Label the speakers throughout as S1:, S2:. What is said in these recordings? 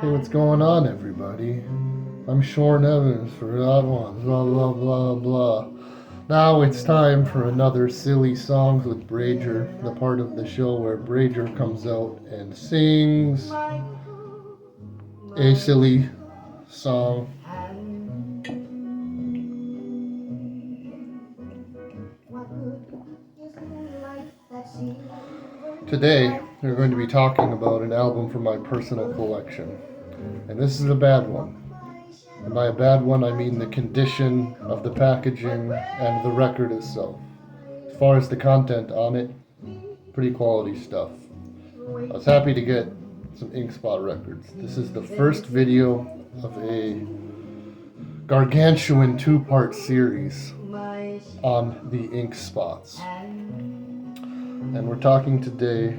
S1: Hey, what's going on, everybody? I'm Sean Evans for that one. Blah, blah, blah, blah. Now it's time for another Silly Songs with Brager, the part of the show where Brager comes out and sings a silly song. Today, we're going to be talking about an album from my personal collection. And this is a bad one. And by a bad one, I mean the condition of the packaging and the record itself. As far as the content on it, pretty quality stuff. I was happy to get some Ink Spot records. This is the first video of a gargantuan two-part series on the Ink Spots. And we're talking today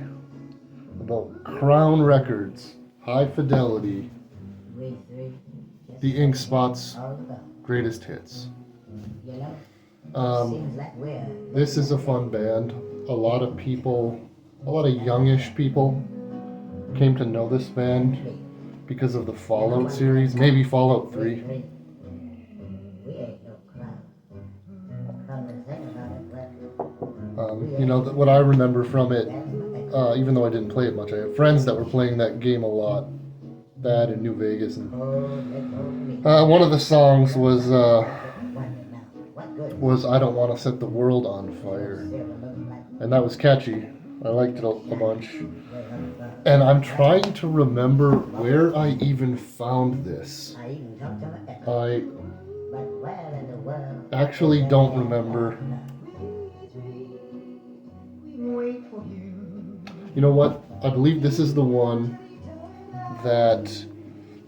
S1: about Crown Records, High Fidelity, the Ink Spots Greatest Hits. This is a fun band. A lot of youngish people came to know this band because of the Fallout series, maybe Fallout 3. What I remember from it, even though I didn't play it much, I have friends that were playing that game a lot, that in New Vegas. And one of the songs was I Don't Want to Set the World on Fire. And that was catchy. I liked it a bunch. And I'm trying to remember where I even found this. I actually don't remember. You know what? I believe this is the one that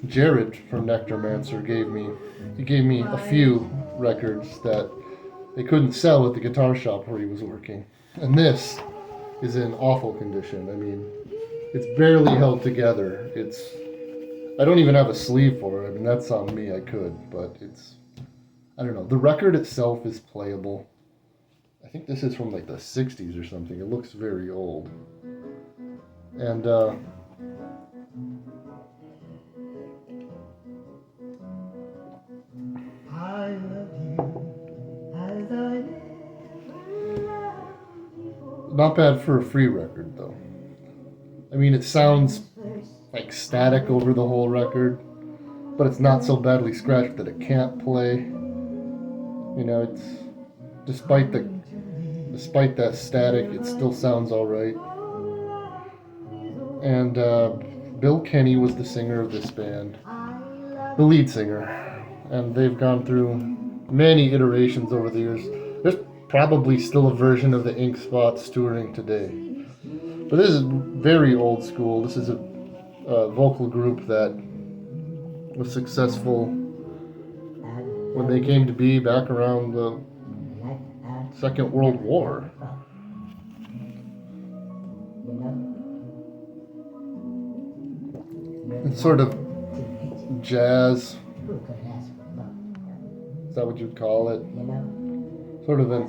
S1: Jared from Nectarmancer gave me. He gave me a few records that they couldn't sell at the guitar shop where he was working. And this is in awful condition. I mean, it's barely held together. I don't even have a sleeve for it. I mean, that's on me, I could, but I don't know. The record itself is playable. I think this is from like the 60s or something. It looks very old. And not bad for a free record, though. I mean, it sounds like static over the whole record, but it's not so badly scratched that it can't play. You know, despite that static, it still sounds all right. And Bill Kenny was the singer of this band, the lead singer, and they've gone through many iterations over the years. There's probably still a version of the Ink Spots touring today, but this is very old school. This is a vocal group that was successful when they came to be back around the Second World War. It's sort of jazz. Is that what you'd call it? Sort of an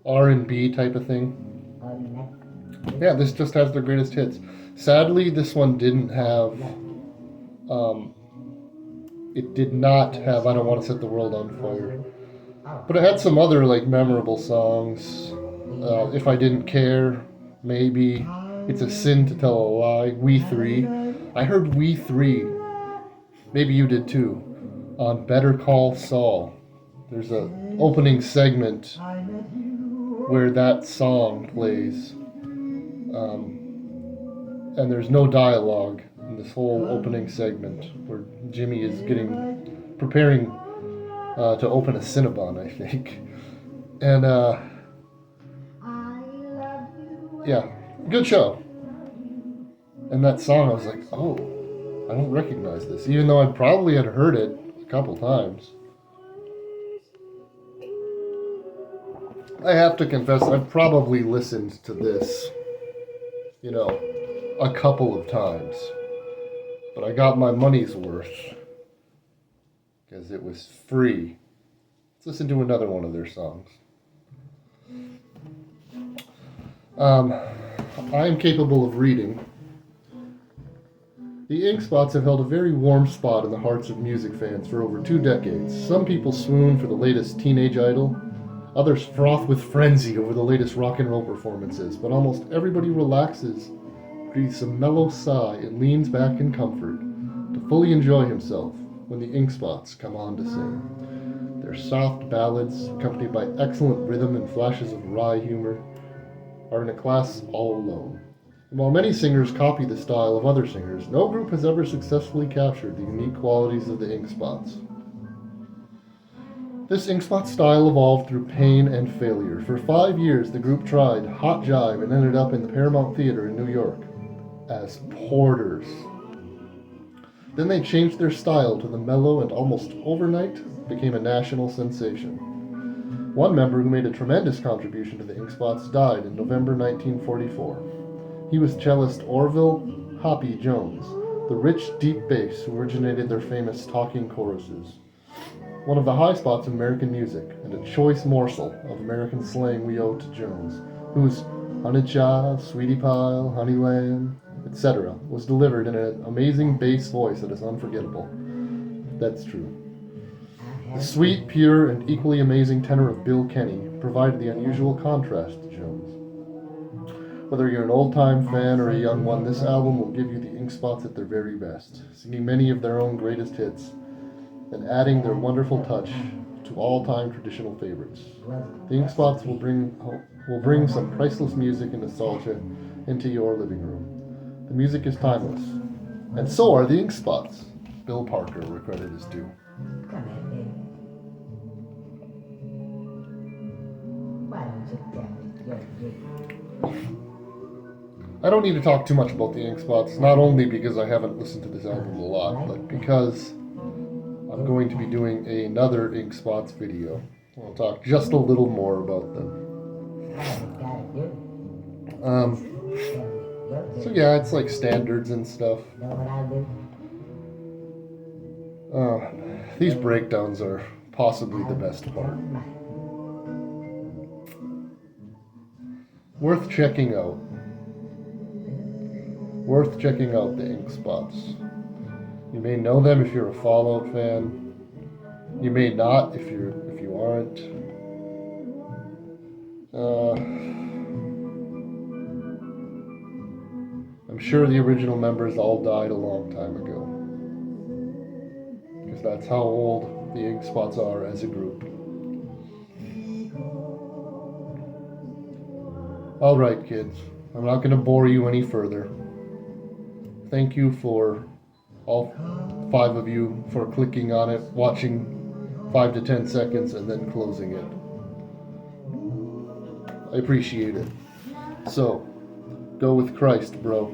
S1: R&B type of thing. Yeah, this just has their greatest hits. Sadly, this one didn't have, it did not have I Don't Want to Set the World on Fire. But it had some other like memorable songs. If I Didn't Care, maybe. It's a Sin to Tell a Lie. We Three. I heard We Three. Maybe you did too. On Better Call Saul. There's a opening segment where that song plays. And there's no dialogue in this whole opening segment where Jimmy is preparing to open a Cinnabon, I think. And yeah, good show. And that song, I was like, oh, I don't recognize this, even though I probably had heard it a couple times. I have to confess, I've probably listened to this, a couple of times. But I got my money's worth because it was free. Let's listen to another one of their songs. I am capable of reading. The Ink Spots have held a very warm spot in the hearts of music fans for over 2 decades. Some people swoon for the latest Teenage Idol, others froth with frenzy over the latest rock and roll performances, but almost everybody relaxes, breathes a mellow sigh, and leans back in comfort to fully enjoy himself when the Ink Spots come on to sing. Their soft ballads, accompanied by excellent rhythm and flashes of wry humor, are in a class all alone. And while many singers copy the style of other singers, no group has ever successfully captured the unique qualities of the Ink Spots. This Ink Spot style evolved through pain and failure. For 5 years, the group tried hot jive and ended up in the Paramount Theater in New York as Porters. Then they changed their style to the mellow and almost overnight became a national sensation. One member who made a tremendous contribution to the Ink Spots died in November 1944. He was cellist Orville "Hoppy" Jones, the rich, deep bass who originated their famous talking choruses. One of the high spots of American music, and a choice morsel of American slang we owe to Jones, whose "Honey Child," "Sweetie Pie," "Honey Lamb," etc. was delivered in an amazing bass voice that is unforgettable. That's true. The sweet, pure, and equally amazing tenor of Bill Kenny provided the unusual contrast to Jones. Whether you're an old-time fan or a young one, this album will give you the Ink Spots at their very best, singing many of their own greatest hits and adding their wonderful touch to all-time traditional favorites. The Ink Spots will bring some priceless music and nostalgia into your living room. The music is timeless, and so are the Ink Spots. Bill Parker, where credit is due. I don't need to talk too much about the Ink Spots, not only because I haven't listened to this album a lot, but because I'm going to be doing another Ink Spots video. I'll talk just a little more about them. So yeah, it's like standards and stuff. These breakdowns are possibly the best part. Worth checking out. Worth checking out the Ink Spots. You may know them if you're a Fallout fan. You may not if you aren't. I'm sure the original members all died a long time ago, because that's how old the Ink Spots are as a group. Alright, kids, I'm not going to bore you any further. Thank you for all 5 of you for clicking on it, watching 5 to 10 seconds, and then closing it. I appreciate it. So, go with Christ, bro.